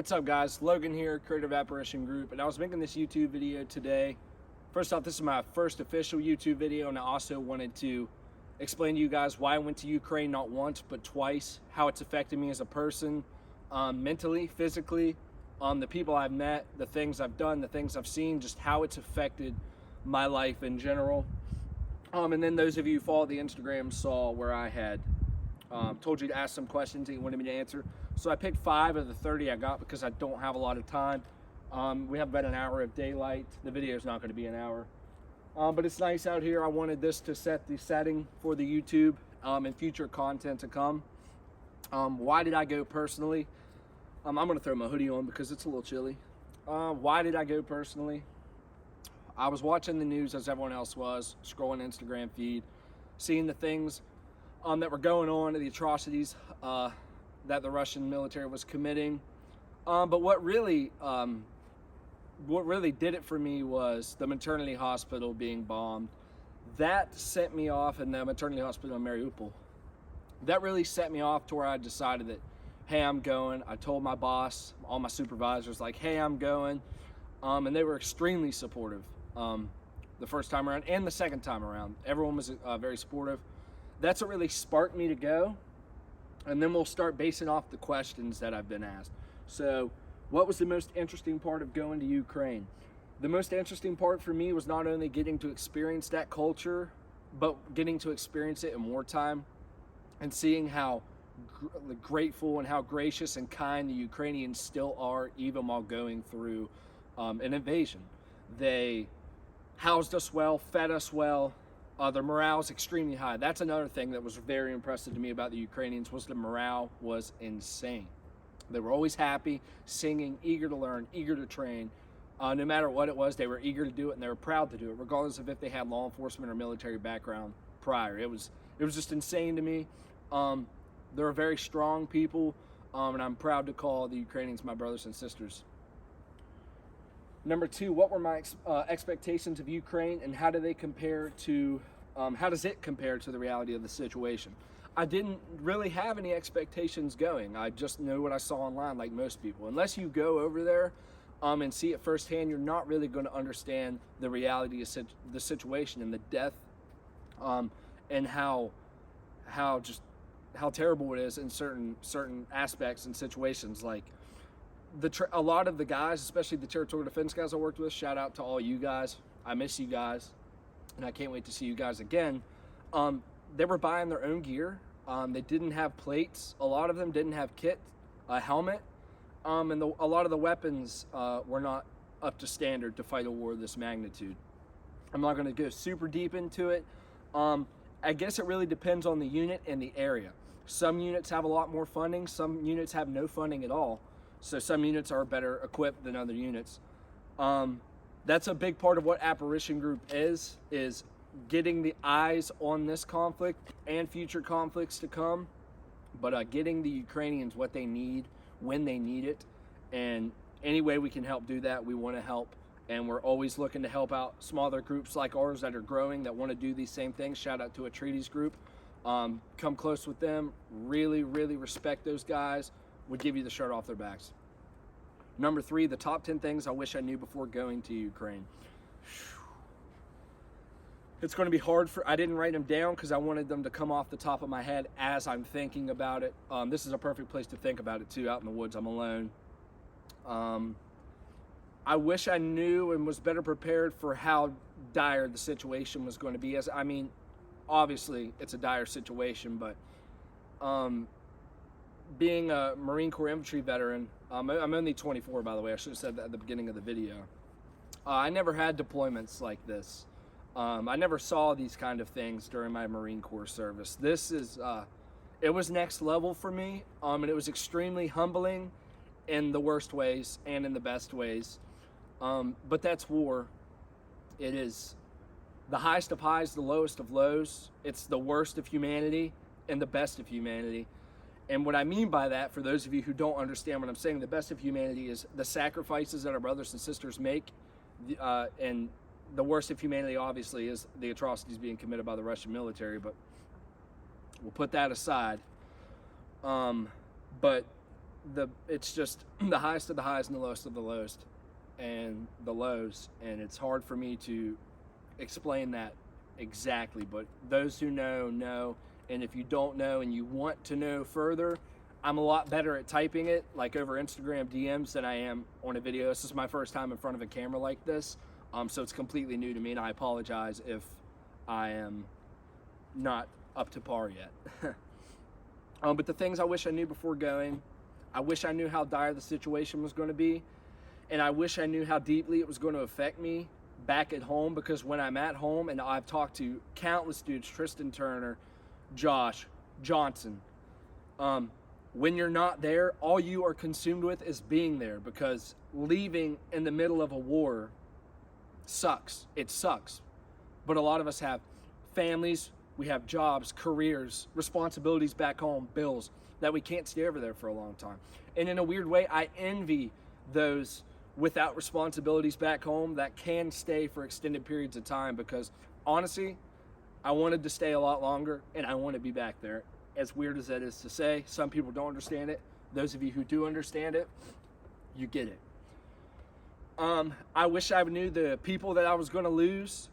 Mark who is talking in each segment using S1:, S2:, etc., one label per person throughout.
S1: What's up, guys? Logan here, Creative Apparition Group, and I was making this YouTube video today. First off, this is my first official YouTube video, and I also wanted to explain to you guys why I went to Ukraine not once but twice, how it's affected me as a person, mentally, physically, the people I've met, the things I've done, the things I've seen, just how it's affected my life in general. And then those of you who follow the Instagram saw where I had told you to ask some questions that you wanted me to answer. So I picked 5 of the 30 I got because I don't have a lot of time. We have about an hour of daylight. The video is not going to be an hour. But it's nice out here. I wanted this to set the setting for the YouTube and future content to come. Why did I go personally? I'm going to throw my hoodie on because it's a little chilly. Why did I go personally? I was watching the news as everyone else was, scrolling Instagram feed, seeing the things that were going on, the atrocities that the Russian military was committing. But what really did it for me was the maternity hospital being bombed. That sent me off, in the maternity hospital in Mariupol. That really set me off to where I decided that, hey, I'm going. I told my boss, all my supervisors, like, hey, I'm going. And they were extremely supportive the first time around and the second time around. Everyone was very supportive. That's what really sparked me to go. And then we'll start basing off the questions that I've been asked. So, what was the most interesting part of going to Ukraine? The most interesting part for me was not only getting to experience that culture, but getting to experience it in wartime and seeing how grateful and how gracious and kind the Ukrainians still are, even while going through an invasion. They housed us well, fed us well. Their morale is extremely high. That's another thing that was very impressive to me about the Ukrainians, was the morale was insane. They were always happy, singing, eager to learn, eager to train. No matter what it was, they were eager to do it, and they were proud to do it, regardless of if they had law enforcement or military background prior. It was just insane to me. They're very strong people, and I'm proud to call the Ukrainians my brothers and sisters. Number 2, what were my expectations of Ukraine, and how do they compare to, how does it compare to the reality of the situation? I didn't really have any expectations going. I just know what I saw online, like most people. Unless you go over there and see it firsthand, you're not really going to understand the reality of the situation and the death, and how terrible it is in certain aspects and situations. Like a lot of the guys, especially the territorial defense guys I worked with, shout out to all you guys. I miss you guys, and I can't wait to see you guys again. They were buying their own gear. They didn't have plates. A lot of them didn't have kit, a helmet, and a lot of the weapons were not up to standard to fight a war of this magnitude. I'm not going to go super deep into it. I guess it really depends on the unit and the area. Some units have a lot more funding. Some units have no funding at all. So some units are better equipped than other units. That's a big part of what Apparition Group is getting the eyes on this conflict and future conflicts to come, but getting the Ukrainians what they need when they need it. And any way we can help do that, we want to help. And we're always looking to help out smaller groups like ours that are growing, that want to do these same things. Shout out to a treaties group. Come close with them. Really, really respect those guys. Would give you the shirt off their backs. Number 3, the top 10 things I wish I knew before going to Ukraine. It's going to be hard I didn't write them down because I wanted them to come off the top of my head as I'm thinking about it. This is a perfect place to think about it too, out in the woods. I'm alone. I wish I knew and was better prepared for how dire the situation was going to be. I mean, obviously it's a dire situation, but being a Marine Corps infantry veteran, I'm only 24, by the way. I should have said that at the beginning of the video. I never had deployments like this. I never saw these kind of things during my Marine Corps service. This is, it was next level for me, and it was extremely humbling in the worst ways and in the best ways. But that's war. It is the highest of highs, the lowest of lows. It's the worst of humanity and the best of humanity. And what I mean by that, for those of you who don't understand what I'm saying, the best of humanity is the sacrifices that our brothers and sisters make, and the worst of humanity, obviously, is the atrocities being committed by the Russian military, but we'll put that aside. But it's just the highest of the highs and the lowest of the lowest and the lows, and it's hard for me to explain that exactly, but those who know, and if you don't know and you want to know further, I'm a lot better at typing it, like over Instagram DMs, than I am on a video. This is my first time in front of a camera like this, so it's completely new to me, and I apologize if I am not up to par yet. But the things I wish I knew before going, I wish I knew how dire the situation was going to be, and I wish I knew how deeply it was going to affect me back at home, because when I'm at home, and I've talked to countless dudes, Tristan Turner, Josh, Johnson, when you're not there, all you are consumed with is being there, because leaving in the middle of a war sucks. It sucks. But a lot of us have families, we have jobs, careers, responsibilities back home, bills, that we can't stay over there for a long time. And in a weird way, I envy those without responsibilities back home that can stay for extended periods of time, because honestly, I wanted to stay a lot longer, and I want to be back there. As weird as that is to say, some people don't understand it. Those of you who do understand it, you get it. I wish I knew the people that I was going to lose,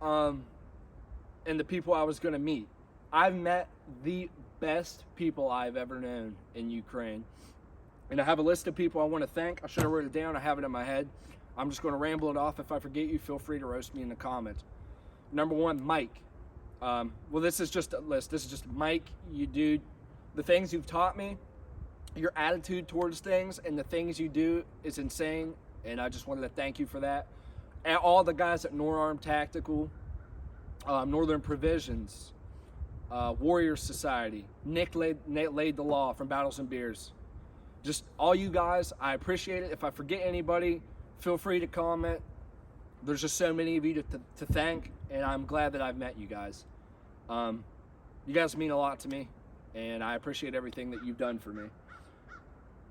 S1: and the people I was going to meet. I've met the best people I've ever known in Ukraine, and I have a list of people I want to thank. I should have wrote it down. I have it in my head. I'm just going to ramble it off. If I forget you, feel free to roast me in the comments. Number one, Mike. Well, this is just a list. This is just Mike, you dude. The things you've taught me, your attitude towards things, and the things you do is insane, and I just wanted to thank you for that. And all the guys at Norarm Tactical, Northern Provisions, Warrior Society, Nick laid the law from Battles and Beers. Just all you guys, I appreciate it. If I forget anybody, feel free to comment. There's just so many of you to thank, and I'm glad that I've met you guys. You guys mean a lot to me, and I appreciate everything that you've done for me.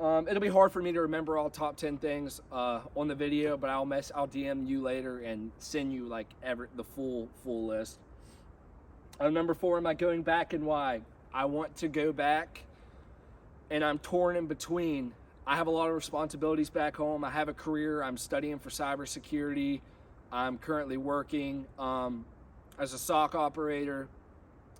S1: It'll be hard for me to remember all top 10 things on the video, but I'll DM you later and send you like the full list. Number 4, am I going back, and why? I want to go back, and I'm torn in between. I have a lot of responsibilities back home. I have a career. I'm studying for cybersecurity. I'm currently working as a SOC operator,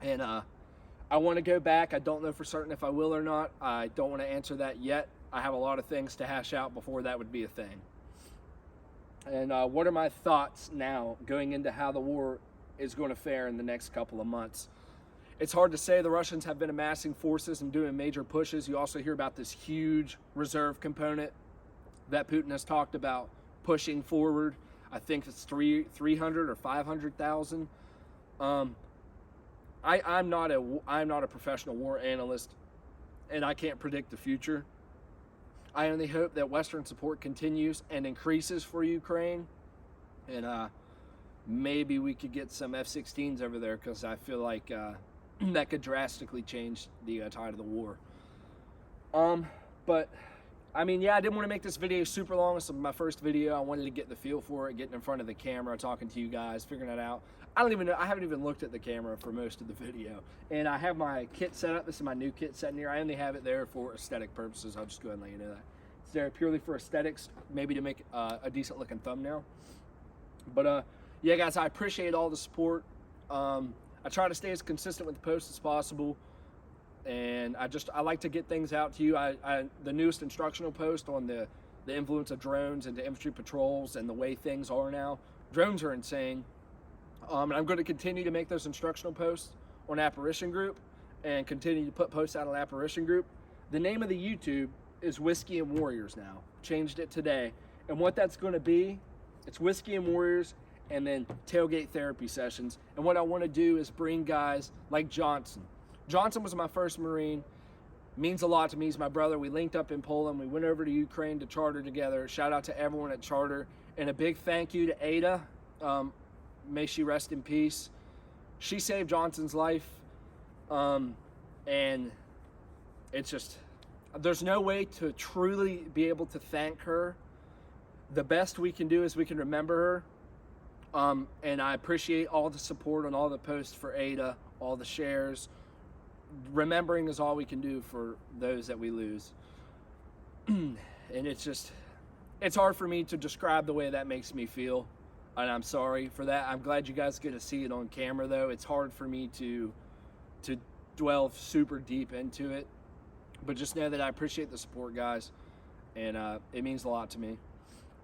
S1: and I want to go back. I don't know for certain if I will or not. I don't want to answer that yet. I have a lot of things to hash out before that would be a thing. And what are my thoughts now going into how the war is going to fare in the next couple of months? It's hard to say. The Russians have been amassing forces and doing major pushes. You also hear about this huge reserve component that Putin has talked about pushing forward. I think it's 300 or 500,000. I'm not a professional war analyst, and I can't predict the future. I only hope that Western support continues and increases for Ukraine, and maybe we could get some F-16s over there, because I feel like that could drastically change the tide of the war. But I mean, yeah, I didn't want to make this video super long. This is my first video. I wanted to get the feel for it, getting in front of the camera, talking to you guys, figuring it out. I don't even know. I haven't even looked at the camera for most of the video. And I have my kit set up. This is my new kit set in here. I only have it there for aesthetic purposes. I'll just go ahead and let you know that. It's there purely for aesthetics, maybe to make a decent looking thumbnail. But yeah, guys, I appreciate all the support. I try to stay as consistent with the posts as possible. And I like to get things out to you. The newest instructional post on the influence of drones into infantry patrols and the way things are now. Drones are insane. And I'm going to continue to make those instructional posts on Apparition Group and continue to put posts out on Apparition Group. The name of the YouTube is Whiskey and Warriors now. Changed it today. And what that's going to be, it's Whiskey and Warriors and then tailgate therapy sessions. And what I want to do is bring guys like Johnson. Johnson was my first Marine, means a lot to me. He's my brother. We linked up in Poland. We went over to Ukraine to charter together. Shout out to everyone at Charter. And a big thank you to Ada. May she rest in peace. She saved Johnson's life. And it's just, there's no way to truly be able to thank her. The best we can do is we can remember her. And I appreciate all the support on all the posts for Ada, all the shares. remembering is all we can do for those that we lose. And it's hard for me to describe the way that makes me feel, and I'm sorry for that. I'm glad you guys get to see it on camera, though. It's hard for me to dwell super deep into it, but just know that I appreciate the support, guys, and it means a lot to me.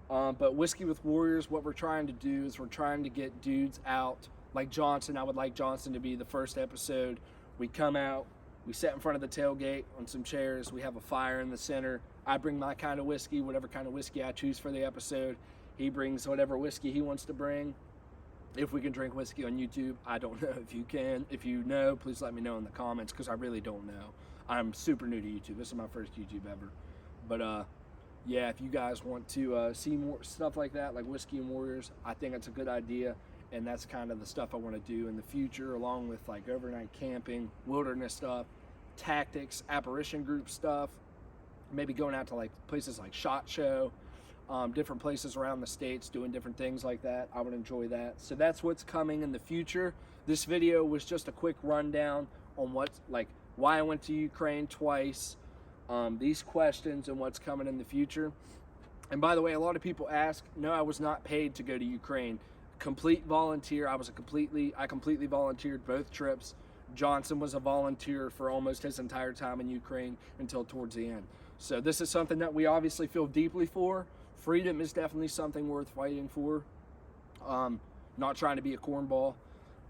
S1: But Whiskey with Warriors, what we're trying to do is we're trying to get dudes out like Johnson. I would like Johnson to be the first episode. We come out, we sit in front of the tailgate on some chairs, we have a fire in the center. I bring my kind of whiskey, whatever kind of whiskey I choose for the episode. He brings whatever whiskey he wants to bring. If we can drink whiskey on YouTube, I don't know if you can. If you know, please let me know in the comments, because I really don't know. I'm super new to YouTube. This is my first YouTube ever. But yeah, if you guys want to see more stuff like that, like Whiskey and Warriors, I think it's a good idea. And that's kind of the stuff I want to do in the future, along with like overnight camping, wilderness stuff, tactics, apparition group stuff, maybe going out to like places like SHOT Show, different places around the states doing different things like that. I would enjoy that. So that's what's coming in the future. This video was just a quick rundown on why I went to Ukraine twice, these questions, and what's coming in the future. And by the way, a lot of people ask, no, I was not paid to go to Ukraine. Complete volunteer. I completely volunteered both trips. Johnson was a volunteer for almost his entire time in Ukraine until towards the end. So this is something that we obviously feel deeply for. Freedom is definitely something worth fighting for. Not trying to be a cornball,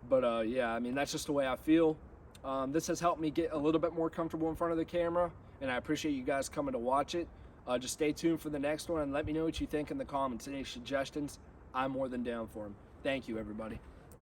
S1: but yeah, I mean, that's just the way I feel. This has helped me get a little bit more comfortable in front of the camera, and I appreciate you guys coming to watch it. Just stay tuned for the next one, and let me know what you think in the comments. Any suggestions, I'm more than down for them. Thank you, everybody.